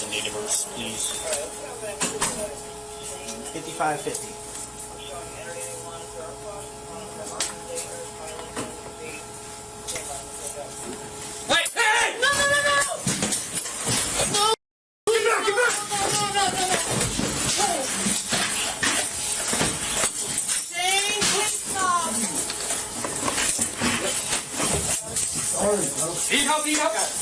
names and date of births, please. 5550. Wait! Hey! No! No! Get back! Get back! No! Shane, please stop! Need help! Need help!